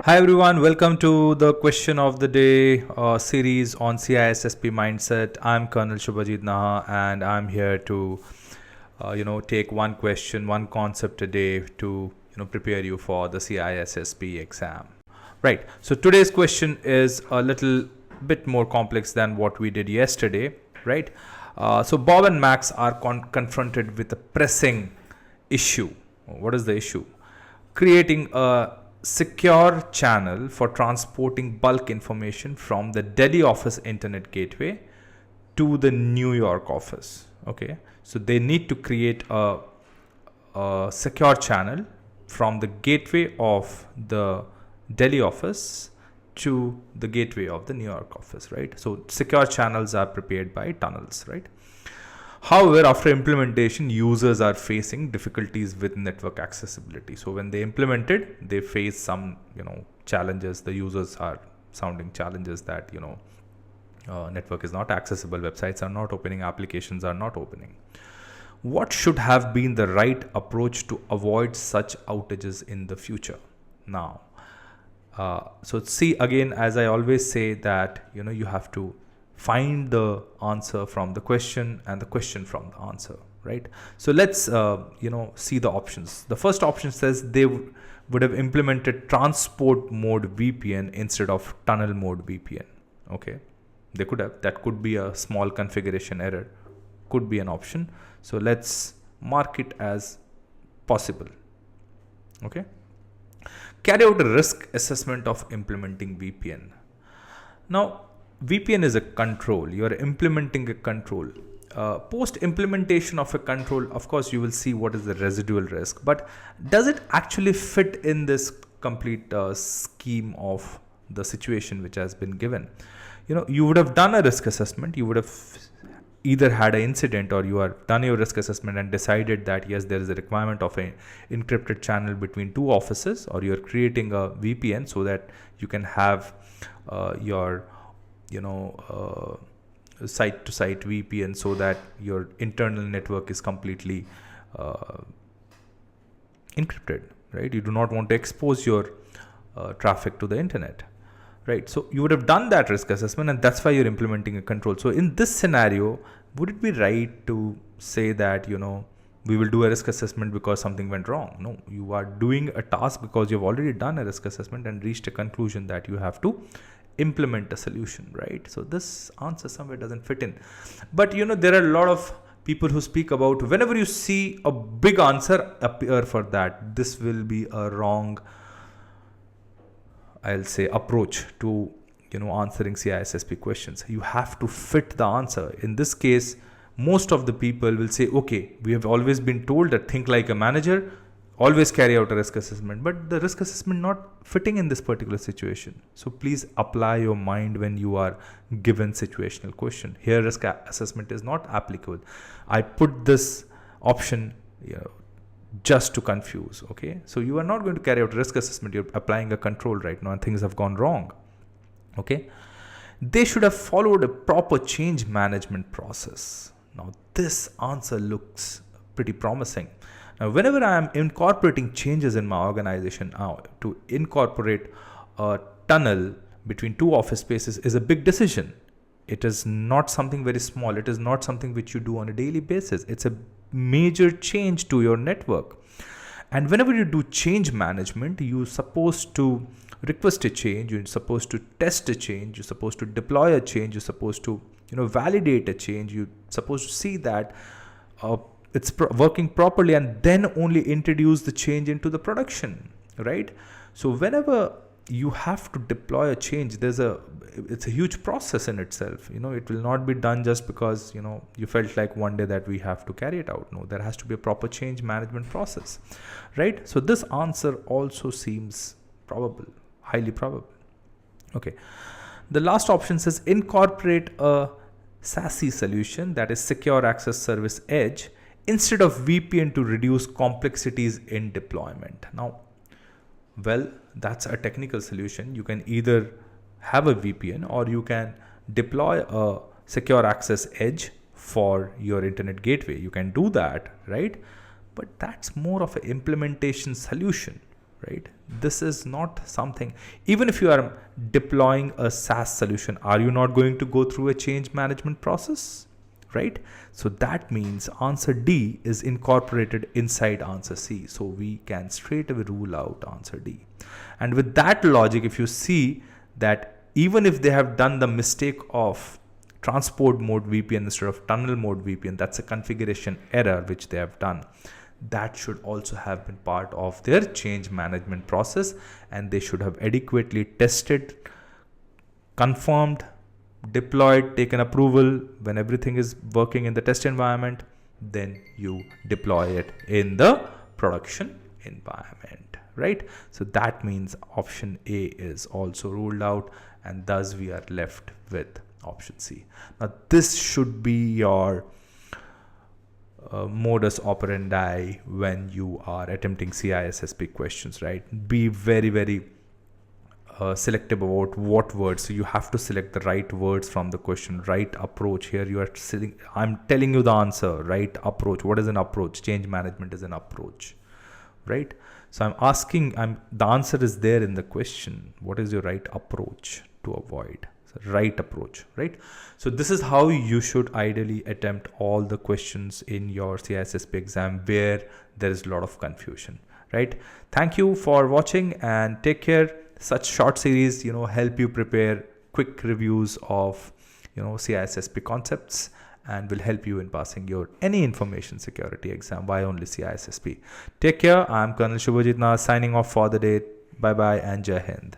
Hi everyone, welcome to the question of the day series on CISSP mindset. I'm Colonel Shubhajit Naha and I'm here to take one question, one concept a day to prepare you for the CISSP exam. Right. So today's question is a little bit more complex than what we did yesterday, right? So Bob and Max are confronted with a pressing issue. What is the issue? Creating a secure channel for transporting bulk information from the Delhi office internet gateway to the New York office. Okay, so they need to create a secure channel from the gateway of the Delhi office to the gateway of the New York office, right? So secure channels are prepared by tunnels, right? However, after implementation, users are facing difficulties with network accessibility. So when they implement it, they face some, challenges. The users are sounding challenges that, network is not accessible, websites are not opening, applications are not opening. What should have been the right approach to avoid such outages in the future? Now, so see, again, as I always say that, you have to find the answer from the question and the question from the answer, right? So let's see the options. The first option says they would have implemented transport mode VPN instead of tunnel mode VPN. Okay, they could have. That could be a small configuration error, could be an option. So let's mark it as possible. Okay, carry out a risk assessment of implementing VPN. Now, VPN is a control. You are implementing a control. Post implementation of a control, of course, you will see what is the residual risk. But does it actually fit in this complete scheme of the situation which has been given? You would have done a risk assessment. You would have either had an incident or you have done your risk assessment and decided that yes, there is a requirement of an encrypted channel between two offices, or you're creating a VPN so that you can have your site to site VPN so that your internal network is completely encrypted, right? You do not want to expose your traffic to the internet, right? So you would have done that risk assessment and that's why you're implementing a control. So in this scenario, would it be right to say that, we will do a risk assessment because something went wrong? No, you are doing a task because you've already done a risk assessment and reached a conclusion that you have to implement a solution, right? So this answer somewhere doesn't fit in. But there are a lot of people who speak about whenever you see a big answer appear for that, this will be a wrong, I'll say, approach to answering CISSP questions. You have to fit the answer. In this case, most of the people will say, okay, we have always been told that think like a manager, always carry out a risk assessment, but the risk assessment not fitting in this particular situation. So please apply your mind when you are given situational question. Here risk assessment is not applicable. I put this option just to confuse. Okay, so you are not going to carry out risk assessment, you're applying a control right now and things have gone wrong. Okay, they should have followed a proper change management process. Now this answer looks pretty promising. Now, whenever I am incorporating changes in my organization, to incorporate a tunnel between two office spaces is a big decision. It is not something very small. It is not something which you do on a daily basis. It's a major change to your network. And whenever you do change management, you're supposed to request a change, you're supposed to test a change, you're supposed to deploy a change, you're supposed to validate a change, you're supposed to see that it's working properly and then only introduce the change into the production, right? So whenever you have to deploy a change, it's a huge process in itself. It will not be done just because you felt like one day that we have to carry it out. No, there has to be a proper change management process, right? So this answer also seems probable, highly probable. Okay, the last option says incorporate a SASE solution, that is Secure Access Service Edge, instead of VPN to reduce complexities in deployment. Now, well, that's a technical solution. You can either have a VPN or you can deploy a secure access edge for your internet gateway. You can do that, right? But that's more of an implementation solution, right? This is not something, even if you are deploying a SaaS solution, are you not going to go through a change management process, right? So that means answer D is incorporated inside answer C. So we can straight away rule out answer D. And with that logic, if you see that even if they have done the mistake of transport mode VPN instead of tunnel mode VPN, that's a configuration error which they have done. That should also have been part of their change management process, and they should have adequately tested, confirmed, deployed, taken approval. When everything is working in the test environment, then you deploy it in the production environment, right? So that means option A is also ruled out, and thus we are left with option C. Now this should be your modus operandi when you are attempting CISSP questions, right? Be very, very selective about what words. So you have to select the right words from the question, right approach. Here you are selling, I'm telling you the answer, right approach. What is an approach? Change management is an approach, right? So I'm asking, the answer is there in the question. What is your right approach to avoid? Right approach, right? So this is how you should ideally attempt all the questions in your CISSP exam where there is a lot of confusion, right? Thank you for watching and take care. Such short series, help you prepare quick reviews of, CISSP concepts, and will help you in passing your any information security exam. Why only CISSP? Take care. I'm Colonel Shubhajit Nath signing off for the day. Bye bye and Jai Hind.